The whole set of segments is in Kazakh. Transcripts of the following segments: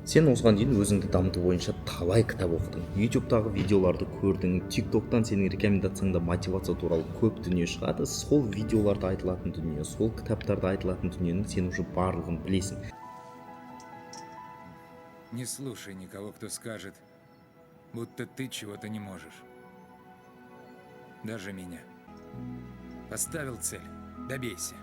Сен осыған дейін өзіңді дамыту бойынша талай кітап оқыдың, ютубтағы видеоларды көрдің, тиктоктан сенің рекомендацияңда мотивация туралы көп дүние шығады. Сол видеоларда айтылатын дүние, сол кітаптарда айтылатын дүниенің сен уже барлығын білесің. Не слушай никого, кто скажет, будто ты чего-то не можешь. Даже меня. Поставил цель, добейся.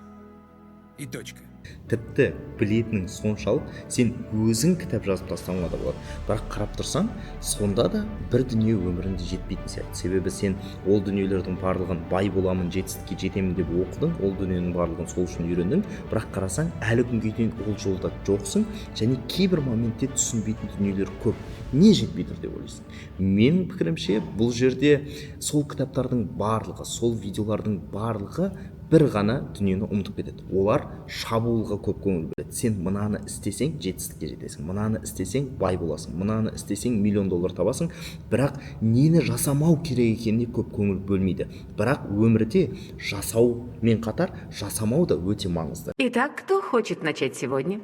И точка. Тіпті білетінің соншалық сен өзің кітап жазып тастауыңа да болады. Бірақ қарап тұрсаң, сонда да бір дүние өмірінде жетпейтін сияқты. Себебі сен ол дүниелердің барлығын бай боламын, жетістікке жетемін деп оқыдың, ол дүниенің барлығын сол үшін үйрендің. Бірақ қарасаң, әлі күнге дейін ол жолда жоқсың, және кейбір моментте түсінбейтін дүниелер көп. Не жетпей тұр деп ойлайсың? Менің пікірімше, бұл жерде сол кітаптардың барлығы, сол видеолардың барлығы бір ғана дүниені ұмытып кетеді. Олар шабуылға көп көңіл бөледі. Сен мынаны істесең жетістікке жетесің, мынаны істесең бай боласың, мынаны істесең $1 миллион табасың, бірақ нені жасамау керек екеніне көп көңіл бөлмейді. Бірақ өмірде жасаумен қатар жасамау да өте маңызды. Итак, кто хочет начать сегодня?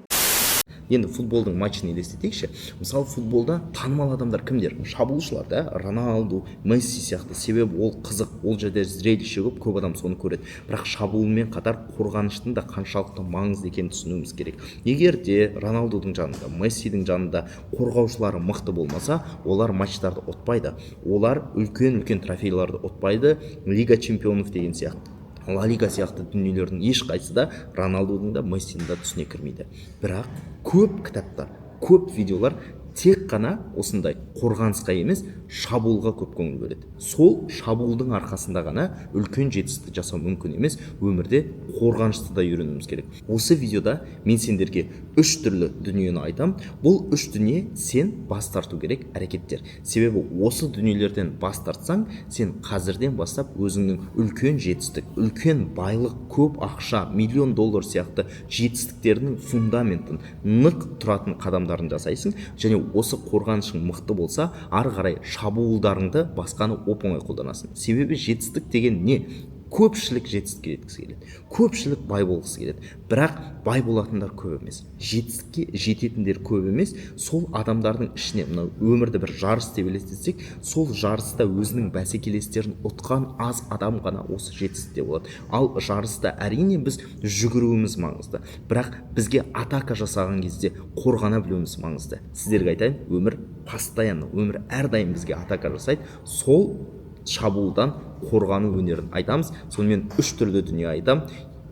Енді футболдың матчын елестетейікші. Мысалы, футболда танымал адамдар кімдер? Шабуылшылар, да? Роналду, Месси сияқты. Себебі ол қызық, ол жерде зрелище көп адам соны көреді. Бірақ шабуылмен қатар қорғаныштың да қаншалықты маңызды екенін түсінуіміз керек. Егер де Роналдудың жанында, Мессидің жанында қорғаушылары мықты болмаса, олар матчтарды ұтпайды. Олар үлкен трофейларды ұтпайды. Лига чемпионов деген сияқты, Ла Лига сияқты дүниелердің ешқайсысы да Роналдудың да Мессидің да түсіне кірмейді. Бірақ көп кітаптар, көп видеолар тек қана осындай қорғанысқа емес, шабуылға көп көңіл бөледі. Сол шабуылдың арқасында ғана үлкен жетістік жасау мүмкін емес, өмірде қорғанышты да үйренуіміз керек. Осы видеода мен сендерге 3 түрлі дүниені айтам. Бұл 3 дүние сен бас тарту керек әрекеттер. Себебі осы дүниелерден бас тартсаң, сен қазірден бастап өзіңнің үлкен жетістік, үлкен байлық, көп ақша, $1 миллион сияқты жетістіктерінің фундаментін, нық тұратын қадамдарын жасайсың, және осы қорғанышың мықты болса, ары қарай шабуылдарыңды басқаны оп-оңай қолданасың. Себебі жетістік деген не? Көпшілік жетістікке жеткісі келеді. Көпшілік бай болғысы келеді. Бірақ бай болатындар көп емес. Жетістікке жететіндер көп емес. Сол адамдардың ішіне, мынау өмірді бір жарыс деп елестетсек, сол жарыста өзінің бәсекелестерін ұтқан аз адам ғана осы жетістікте болады. Ал жарыста әрине біз жүгіруіміз маңызды. Бірақ бізге атака жасаған кезде қорғана білуіміз маңызды. Сіздерге айтайын, өмір постоянно, өмір әрдайым бізге атака жасайды. Сол шабуылдан қорғану өнерін айтамыз. Сонымен 3 түрлі дүние айтам.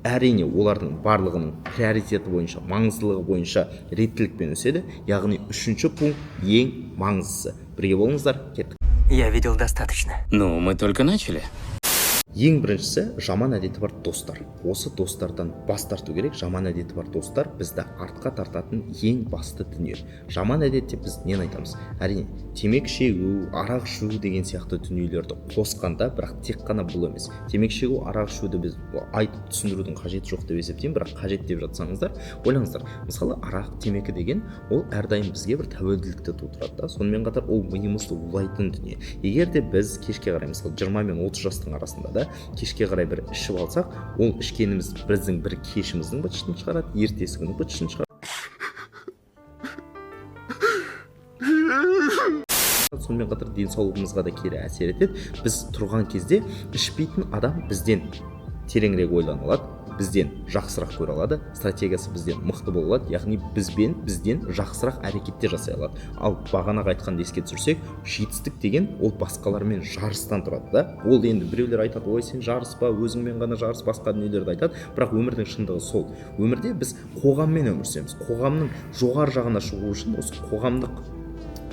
Әрине олардың барлығының приоритеті бойынша, маңыздылығы бойынша реттілікпен өседі. Яғни 3-ші пункт ең маңыздысы. Бірге болыңыздар, кеттік. Я видел достаточно. Ну, мы только начали. Ең біріншісі, жаман әдеті бар достар. Осы достардан бас тарту керек. Жаман әдеті бар достар бізді артқа тартатын ең басты дүние. Жаман әдетте біз нені айтамыз? Әрине, темекі шегу, арақ ішу деген сияқты дүниелерді қосқанда, бірақ тек қана бұл емес. Темекі шегу, арақ ішуді біз айтып түсіндірудің қажеті жоқ деп есептеймін, бірақ қажет деп жатсаңыздар, ойлаңыздар. Мысалы, арақ, темекі деген ол әрдайым бізге бір тәуелділікті тудырады да. Сонымен қатар ол миымызды улайтын дүние. Егер де біз кешке қарай, мысалы 20 мен 30 жастың арасында да кешке қарай бір ішіп алсақ, ол ішкеніміз біздің бір кешіміздің быт-шытын шығарады, ертесі күні быт-шытын шығарады. Сонымен қатар денсаулығымызға да кері әсер етеді. Біз тұрған кезде ішпейтін адам бізден тереңірек ойлана алады, бізден жақсырақ көре алады, стратегиясы бізден мықты бола алады, яғни бізден жақсырақ әрекеттер жасай алады. Ал бағанағы айтқанды еске түсірсек, жетістік деген ол басқалармен жарыстан тұрады да. Ол енді біреулер айтады, ой сен жарыспа, өзіңмен ғана жарыс, басқа дүниелерді айтады, бірақ өмірдің шындығы сол. Өмірде біз қоғаммен өмір сүреміз. Қоғамның жоғары жағына шығу үшін, осы қоғамдық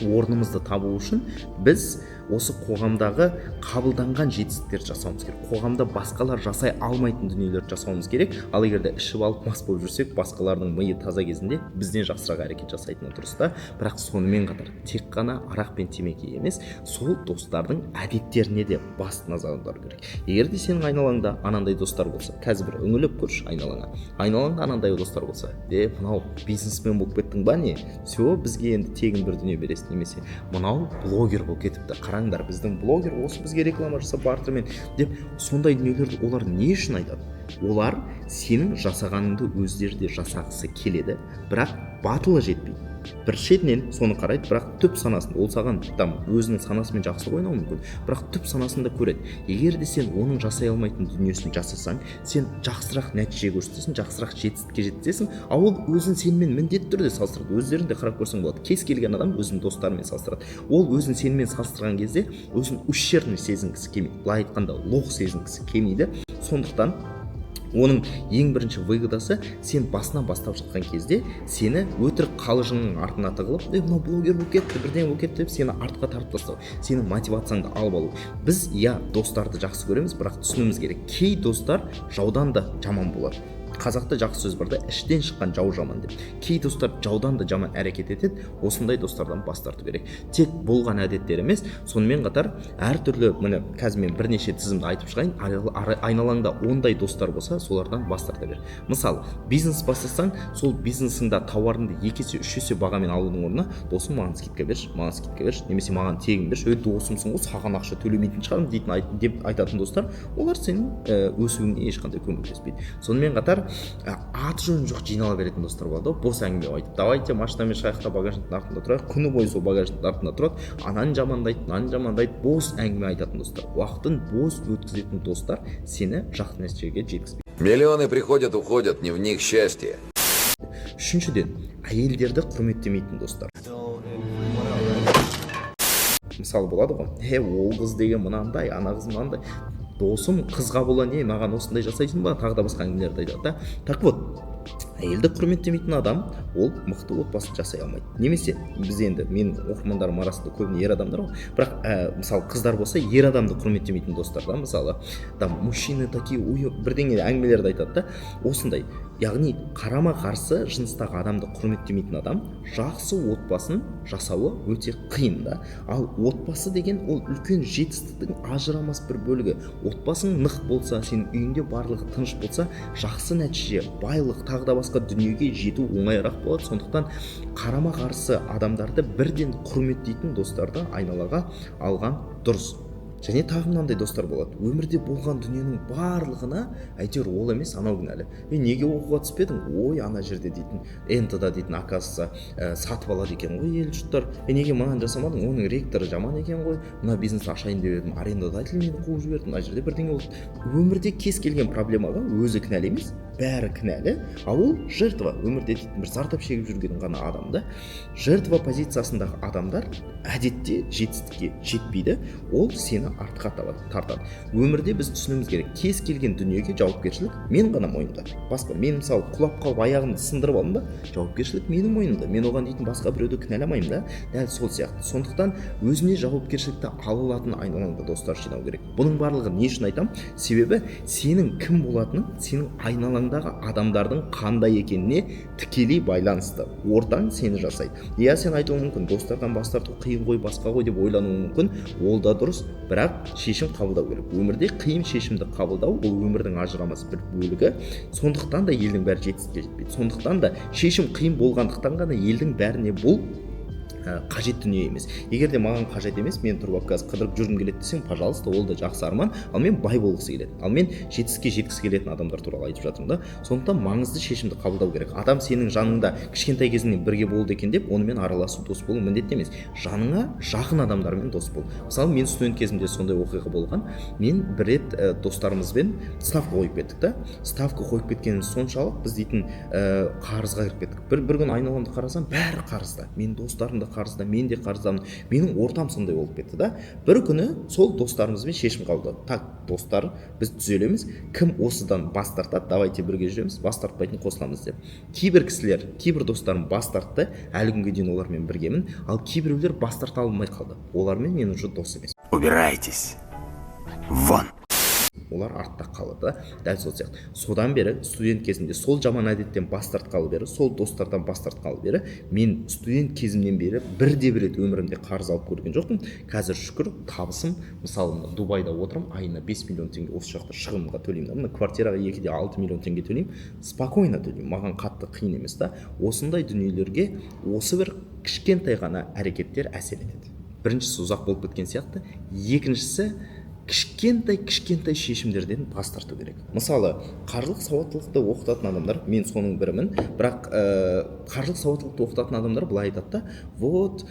орнымызды табу үшін біз осы қоғамдағы қабылданған жетістіктерді жасауымыз керек. Қоғамда басқалар жасай алмайтын дүниелерді жасауымыз керек. Ал егер де ішіп алып мас болып жүрсек, басқалардың миы таза кезінде бізден жақсырақ әрекет жасайтыны дұрыс та. Бірақ сонымен қатар тек қана арақ пен темекі емес, сол достардың әдеттеріне де басты назар аудару керек. Егер де сенің айналаңда анандай достар болса, қазір бір үңіліп көрші айналаңа. Айналаңда анандай достар болса, мынау бизнесмен болып кеттің ба не? Все, бізге енді тегін бір дүние бересің, немесе мынау блогер болып кетіпті. Қараңдар, біздің блогер осы бізге реклама жасап бартермен деп, сондай дүниелерді олар не үшін айтады? Олар сенің жасағаныңды өздері де жасағысы келеді, бірақ батылы жетпейді. бір шетінен соны қарайды, бірақ түп санасында ол саған там өзінің санасымен жақсы ойнауы мүмкін, бірақ түп санасында көреді. Егер де сен оның жасай алмайтын дүниесін жасасаң, сен жақсырақ нәтиже көрсетесің, жақсырақ жетістікке жетесің, ал ол өзін сенімен міндетті түрде салыстырады. Өздерін де қарап көрсең болады. Кез келген адам өзінің достарымен салыстырады. Ол өзін сенімен салыстырған кезде өзін ущербный сезінгісі келмейді. Былай айтқанда лох сезінгісі келмейді. Сондықтан оның ең бірінші выгодасы сен басынан бастап жатқан кезде сені өтірік қалжыңның артына тығылып, мынау блогер болып кетті, бірден болып кетті деп сені артқа тартып тастау, сенің мотивацияңды алып алу. Біз достарды жақсы көреміз, бірақ түсінуіміз керек, кей достар жаудан да жаман болады. Қазақта жақсы сөз бар да, іштен шыққан жау жаман деп. Кей достар жаудан да жаман әрекет етеді, осындай достардан бас тарту керек. Тек болған әдеттер емес, сонымен қатар әртүрлі, міне қазір мен бірнеше тізімді айтып шығайын, айналаңда ондай достар болса, солардан бас тарта бер. Мысалы, бизнес бастасаң, сол бизнесіңда тауарыңды 2 есе 3 есе бағамен алудың орнына, досым маған скидка берші, немесе маған тегін берші, досымсың ғой, саған ақша төлемейтін шығармын деп айтатын достар, олар сенің өсуіңе ешқандай көмектеспейді. Сонымен қатар аты жөні жоқ жинала беретін достар болады, бос әңгіме айтып, давайте машинамен шайықта багажниктің артында тұрайық, күні бойы сол багажниктің артында тұрады, ананы жамандайды, бос әңгіме айтатын достар, уақытын бос өткізетін достар сені жақсы нәтижеге жеткізбейді. Миллионы приходят, уходят, не в них счастье. Үшіншіден, әйелдерді құрметтемейтін достар. Мысалы болады ғой, ол қыз деген мынандай, ана қыз мынандай. Досым қызға бола не, маған осындай жасайсың ба, тағы да басқа әңгімелерді айтады да. Так вот, әйелді құрметтемейтін адам ол мықты отбасын жасай алмайды. Немесе біз енді менің оқырмандарым арасында көбіне ер адамдар ғой, бірақ мысалы қыздар болса ер адамды құрметтемейтін достар да, мысалы там мужчины такие бірдеңе әңгімелерді айтады да, осындай. Яғни қарама қарсы жыныстағы адамды құрметтемейтін адам жақсы отбасын жасауы өте қиын да. Ал отбасы деген ол үлкен жетістіктің ажырамас бір бөлігі. Отбасың нық болса, сенің үйіңде барлығы тыныш болса, жақсы нәтиже, байлық, тағы да басқа дүниеге жету оңайырақ болады. Сондықтан қарама қарсы адамдарды бірден құрметтейтін достарды айналаға алған дұрыс. Және тағы мынандай достар болады. Өмірде болған дүниенің барлығына әйтеуір ол емес, анау кінәлі. Неге оқуға түспедің? Ой, ана жерде дейтін, НТ-да дейтін, оказывается, сатып алады екен ғой ел жұрттар. Неге маған жасамадың? Оның ректоры жаман екен ғой. Мына бизнес ашайын деп едім, арендодатель мені қуып жіберді. Мына жерде бірдеңе болды. Өмірде кез келген проблемаға өзі кінәлі емес, бәрі кінәлі, ал ол жертва. Өмірде дейтін бір зардап шегіп жүрген ғана адамда. Жертва позициясындағы адамдар әдетте жетістікке жетпейді. Ол сені артқа тартады. Өмірде біз түсінуіміз керек, кез келген дүниеге жауапкершілік мен ғана мойнымда. Басқа, мен мысалы құлап қалып аяғымды сындырып алдым ба, жауапкершілік менің мойнымда. Мен оған дейтін басқа біреуді кінәламаймын да. Дәл сол сияқты. Сондықтан өзіне жауапкершілікті ала алатын айналаңда достар жинау керек. Бұның барлығы не үшін айтам? Себебі сенің кім болатының, сенің айналаңдағы адамдардың қандай екеніне тікелей байланысты. Ортаң сені жасайды. Сен айтуың мүмкін, достардан бас тарту қиын ғой, басқа ғой деп ойлануың мүмкін. Ол да дұрыс, бірақ шешім қабылдау керек. Өмірде қиын шешімді қабылдау ол өмірдің ажырамас бір бөлігі. Сондықтан да елдің бәрі жетістікке жетпейді. Сондықтан да шешім қиын болғандықтан ғана елдің бәріне бұл қажет дүние емес. Егер де маған қажет емес, мен тұрып қазір қыдырып жүргім келеді десең, пожалуйста, ол да жақсы арман. Ал мен бай болғысы келеді. Ал мен жетістікке жеткісі келетін адамдар туралы айтып жатырмын да. Сондықтан маңызды шешімді қабылдау керек. Адам сенің жаныңда кішкентай кезіңнен бірге болды екен деп, онымен араласу, дос болу міндетті емес. Жаныңа жақын адамдармен дос бол. Мысалы, мен студент кезімде сондай оқиға болған. Мен бір рет достарымызбен ставка қойып кеттік та. Ставка қойып кеткеніміз соншалық біз дейтін қарызға кіріп кеттік. Бір күн айналамды қарасам, бәрі қарызда. Мен достарымды қарызда, мен де қарыздамын. Менің ортам сондай болып кетті да. Бір күні сол достарымызбен шешім қабылдадық. Так, достар, біз түзелеміз. Кім осыдан бас тартады, давайте бірге жүреміз, бас тартпайтын қосыламыз деп. Кейбір кісілер, кейбір достарым бас тартты, әлі күнге дейін олармен біргемін. Ал кейбіреулер бас тарта алмай қалды. Олармен мен уже дос емес. Убирайтесь. Вон. Олар артта қалды. Дәл сол сияқты. Содан бері студент кезімде сол жаман әдеттен бас тартқалы бері, сол достардан бас тартқалы бері, мен студент кезімнен бері бірде-бір рет өмірімде қарыз алып көрген жоқпын. Қазір шүкір, табысым, мысалы Дубайда отырмын, айына 5 миллион теңге осы жақта шығынға төлеймін. Мына квартираға 2-де 6 миллион теңге төлеймін. Спокойно төлеймін. Маған қатты қиын емес та. Осындай дүниелерге осы бір кішкентай ғана әрекеттер әсер етеді. Біріншісі ұзақ болып кеткен сияқты, екіншісі кішкентай шешімдерден бас тарту керек. Мысалы, қаржылық сауаттылықты оқытатын адамдар, мен соның бірімін, бірақ қаржылық сауаттылықты оқытатын адамдар былай айтады да, вот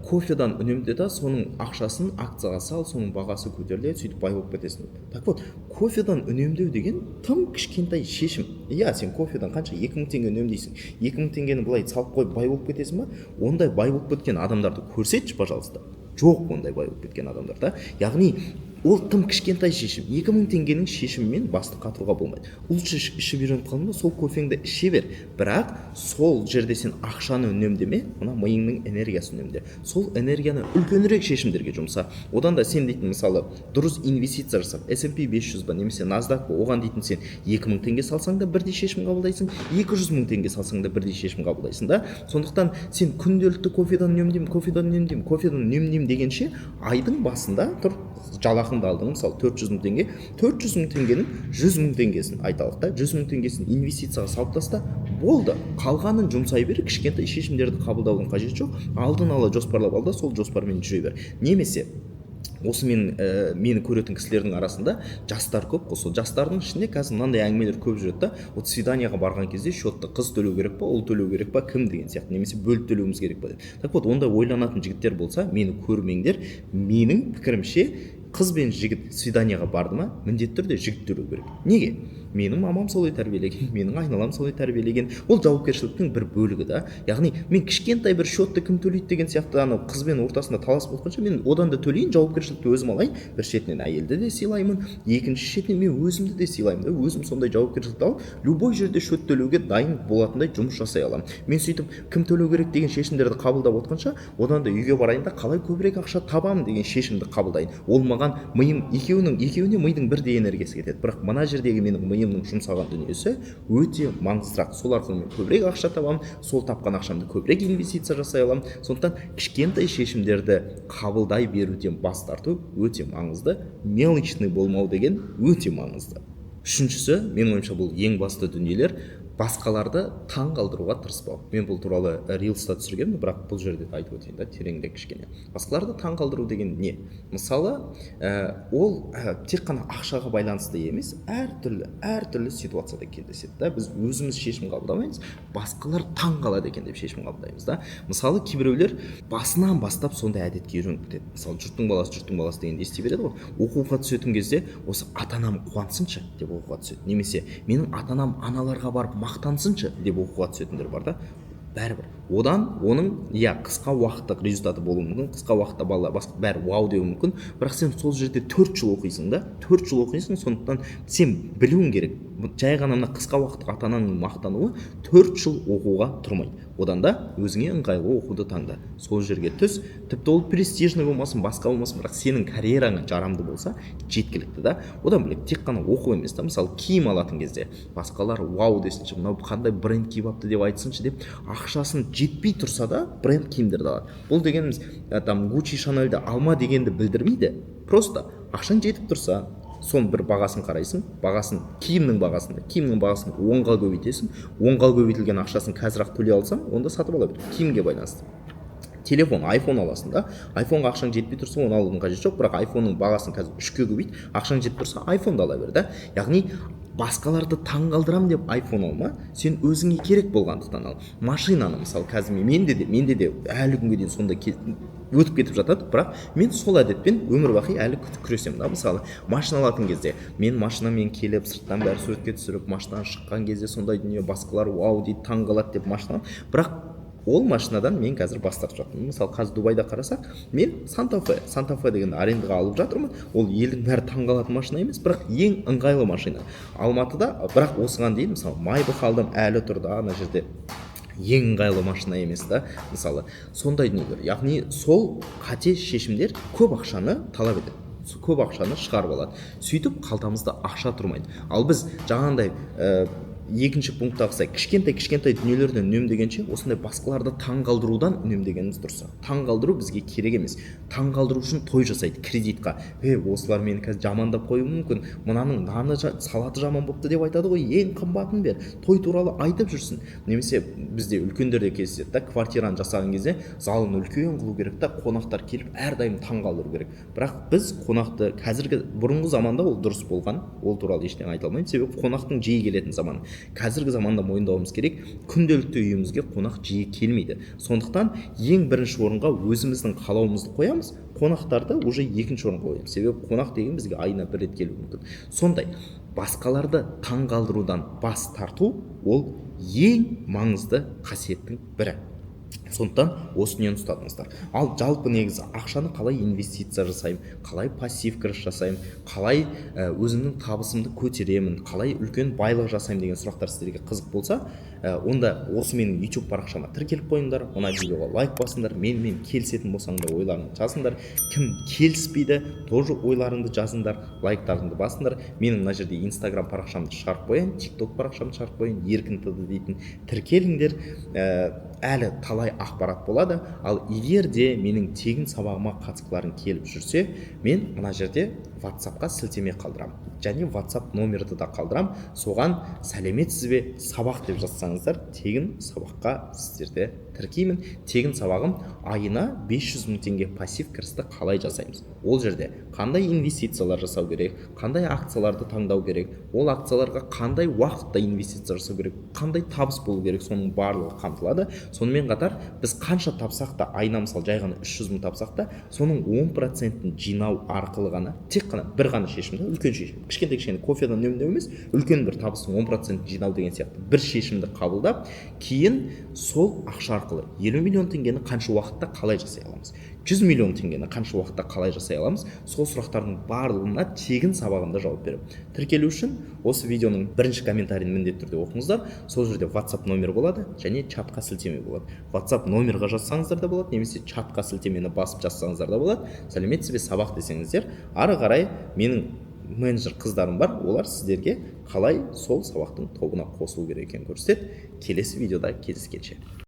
кофедан үнемде да соның ақшасын акцияға сал, соның бағасы көтеріледі, сөйтіп бай болып кетесің. Так вот, кофедан үнемдеу деген тым кішкентай шешім. Иә, сен кофедан қанша 2000 теңге үнемдейсің, 2000 теңгені былай салып қойып бай болып кетесің ба? Ондай бай болып кеткен адамдарды көрсетші, пожалуйста. Жоқ ондай бай болып кеткен адамдар да. Яғни ол тым кішкентай шешім. 2000 теңгенің шешімімен басты қатыруға болмайды. Лучше ішіп үйреніп қалдың ба, сол кофеңді іше бер. Бірақ сол жерде сен ақшаны үнемдеме, мына миыңның энергиясын үнемде. Сол энергияны үлкенірек шешімдерге жұмса. Одан да сен дейтін мысалы дұрыс инвестиция жасап, S&P 500 ба немесе NASDAQ ба, оған дейтін сен 2000 теңге салсаң да бірдей шешім қабылдайсың, 200 мың теңге салсаң да бірдей шешім қабылдайсың да. Сондықтан сен күнделікті кофедан үнемдеймін дегенше айдың басында тұр жалақыңды алдың, мысалы 400 мың теңге, 400 мың теңгенің 100 мың теңгесін айталық та, 100 мың теңгесін инвестицияға салып таста, болды. Қалғанын жұмсай бер, кішкентай шешімдерді қабылдаудың қажеті жоқ. Алдын ала жоспарлап ал да сол жоспармен жүре бер. Немесе осы мені көретін кісілердің арасында жастар көп қой, сол жастардың ішінде қазір мынандай әңгімелер көп жүреді да, вот свиданияға барған кезде счетты қыз төлеу керек па, ұл төлеу керек па, кім деген сияқты, немесе бөліп төлеуіміз керек па деп. Так вот, ондай ойланатын жігіттер болса, мені көрмеңдер. Менің пікірімше, қыз бен жігіт свиданияға барды ма, міндетті түрде жігіт төлеу керек. Неге? Менің мамам солай тәрбиелеген, менің айналам солай тәрбиелеген. Ол жауапкершіліктің бір бөлігі да. Яғни мен кішкентай бір счетты кім төлейді деген сияқты анау қызбен ортасында талас болғанша мен одан да төлейін, жауапкершілікті өзім алайын. Бір шетінен әйелді де сыйлаймын, екінші шетінен мен өзімді де сыйлаймын да. Өзім сондай жауапкершілікті алып, любой жерде счет төлеуге дайын болатындай жұмыс жасай аламын. Мен сөйтіп кім төлеу керек деген шешімдерді қабылдап отқанша, одан да үйге барайын да қалай көбірек ақша табамын деген шешімді қабылдайын. Ол маған миым екеуіне мидың бірдей энергиясы кетеді. Бірақ мына жердегі менің миымның жұмсаған дүниесі өте маңыздырақ. Сол арқылы мен көбірек ақша табамын, сол тапқан ақшамды көбірек инвестиция жасай аламын. Сондықтан кішкентай шешімдерді қабылдай беруден бас тарту өте маңызды. Мелочный болмау деген өте маңызды. Үшіншісі, менің ойымша бұл ең басты дүниелер, басқаларды таң қалдыруға тырыспау. Мен бұл туралы рилста түсіргенмін, бірақ бұл жерде айтып өтейін да, тереңірек кішкене. Басқаларды таң қалдыру деген не? Мысалы, ол тек қана ақшаға байланысты емес, әртүрлі ситуацияда кездеседі да. Біз өзіміз шешім қабылдамаймыз, басқалар таң қалады екен деп шешім қабылдаймыз да. Мысалы, кейбіреулер басынан бастап сондай әдетке үйреніп кетеді. Мысалы, жұрттың баласы дегенді ести береді ғой. Оқуға түсетін кезде осы ата-анам қуансыншы деп оқуға түседі. Немесе менің ата-анам аналарға барып мақтансыншы деп оқуға түсетіндер бар да. Бәрібір оның қысқа уақыттық результаты болуы мүмкін, қысқа уақытта балалар бәрі вау деуі мүмкін, бірақ сен сол жерде 4 жыл оқисың да, 4 жыл оқисың, сондықтан сен білуің керек. Жай ғана мына қысқа уақыттық ата-ананың мақтануы 4 жыл оқуға тұрмайды. Одан да өзіңе ыңғайлы оқуды таңда. Сол жерге түс, тіпті ол престижный болмасын, басқа болмасын, бірақ сенің карьераңа жарамды болса, жеткілікті да. Одан бөлек тек қана оқу емес та, мысалы киім алатын кезде басқалар вау десінші, мынау қандай бренд киіп алыпты деп айтсыншы деп, ақшасын жетпей тұрса да бренд киімдерді алады. Бұл дегеніміз Gucci, Chanel'ді алма дегенді білдірмейді. Просто ақшаң жетіп тұрса, соның бір бағасын қарайсың, киімнің бағасын 10-ға көбейтесің, 10-ға көбейтілген ақшасын қазір-ақ төлей алсаң, онда сатып ала бер. Киімге байланысты. Телефон, iPhone аласың да, iPhoneға ақшаң жетпей тұрса, оны алудың қажеті жоқ, бірақ iPhone'ның бағасын қазір 3-ке көбейт, ақшаң жетіп тұрса, iPhone'ды ала бер да. Яғни басқаларды таң қалдырам деп iPhone алма, сен өзіңе керек болғандықтан ал. Машинаны мысалы қазір менде де әлі күнге дейін сонда өтіп кетіп жатады, бірақ мен сол әдетпен өмір бақи әлі күресемін да. Мысалы машина алатын кезде мен машинамен келіп сырттан бәрі суретке түсіріп, машинадан шыққан кезде сондай дүние, басқалар вау дейді, таң қалады деп машина, бірақ ол машинадан мен қазір бас тартып жатырмын. Мысалы қазір Дубайда қарасақ, мен Santa Fe дегенді арендаға алып жатырмын. Ол елдің бәрі таң қалатын машина емес, бірақ ең ыңғайлы машина. Алматыда, бірақ осыған дейін мысалы Maybach алдым, әлі тұрды ана жерде. Ең ыңғайлы машина емес та, мысалы сондай дүниелер. Яғни сол қате шешімдер көп ақшаны талап етеді, көп ақшаны шығарып алады. Сөйтіп қалтамызда ақша тұрмайды. Ал біз жаңағындай екінші пункттағысай кішкентай дүниелерден үнемдегенше осындай басқаларды таң қалдырудан үнемдегеніміз дұрыс. Таң қалдыру бізге керек емес. Таң қалдыру үшін той жасайды кредитқа. Осылар мені қазір жамандап қоюы мүмкін. Мынаның наны салаты жаман болыпты деп айтады ғой. Ең қымбатын бер. Той туралы айтып жүрсін. Немесе бізде үлкендерде кездеседі да, квартираны жасаған кезде залын үлкен қылу керек та, қонақтар келіп әрдайым таң қалдыру керек. Бірақ біз қонақты қазіргі бұрынғы заманда ол дұрыс болған. Ол туралы ештеңе айта алмаймын. Себебі қонақтың жиі келетін заманы. Қазіргі заманда мойындауымыз керек, күнделікті үйімізге қонақ жиі келмейді. Сондықтан ең бірінші орынға өзіміздің қалауымызды қоямыз, қонақтарды уже екінші орынға қоямыз. Себебі қонақ деген бізге айына бір рет келуі мүмкін. Сондай басқаларды таң қалдырудан бас тарту ол ең маңызды қасиеттің бірі. Сондықтан осы дүниені ұстатыңыздар. Ал жалпы негізі ақшаны қалай инвестиция жасаймын, қалай пассив кіріс жасаймын, қалай өзімнің табысымды көтеремін, қалай үлкен байлық жасаймын деген сұрақтар сіздерге қызық болса, онда осы менің YouTube парақшама тіркеліп қойыңдар, мына видеоға лайк басыңдар, менімен келісетін болсаңдар ойларыңды жазыңдар, кім келіспейді тоже ойларыңды жазыңдар, лайктарыңды басыңдар. Менің мына жерде Instagram парақшамды шығарып қояйын, TikTok парақшамды шығарып қояйын, еркін тд дейтін тіркеліңдер. Әлі талай ақпарат болады. Ал егер де менің тегін сабағыма қатысқыларың келіп жүрсе, мен мына жерде WhatsAppқа сілтеме қалдырамын. Және WhatsApp номерді да қалдырам. Соған сәлеметсіз бе сабақ деп жазсаңыздар, тегін сабаққа сіздерді тіркеймін. Тегін сабағым айына 500 мың теңге пассив кірісті қалай жасаймыз. Ол жерде қандай инвестициялар жасау керек, қандай акцияларды таңдау керек, ол акцияларға қандай уақытта инвестиция жасау керек, қандай табыс болу керек, соның барлығы қамтылады. Сонымен қатар біз қанша тапсақ та, айына мысалы жай ғана 300 мың тапсақ та, соның 10%-ін жинау арқылы ғана, тек қана бір ғана шешімді, үлкен шешім, кішкентай кофедан үнемдеу емес, үлкен бір табыстың 10%-ін жинау деген сияқты бір шешімді қабылдап, кейін сол ақша арқылы 50 миллион теңгені қанша уақытта қалай жасай аламыз, 100 миллион теңгені қанша уақытта қалай жасай аламыз, сол сұрақтардың барлығына тегін сабағында жауап беремін. Тіркелу үшін осы видеоның бірінші комментарийін міндетті түрде оқыңыздар. Сол жерде WhatsApp номер болады және чатқа сілтеме болады. WhatsApp номерға жазсаңыздар да болады, немесе чатқа сілтемені басып жазсаңыздар да болады. Сәлеметсіз бе сабақ десеңіздер, ары қарай менің менеджер қыздарым бар, олар сіздерге қалай сол сабақтың тобына қосылу керек екенін көрсетеді. Келесі видеода кездескенше.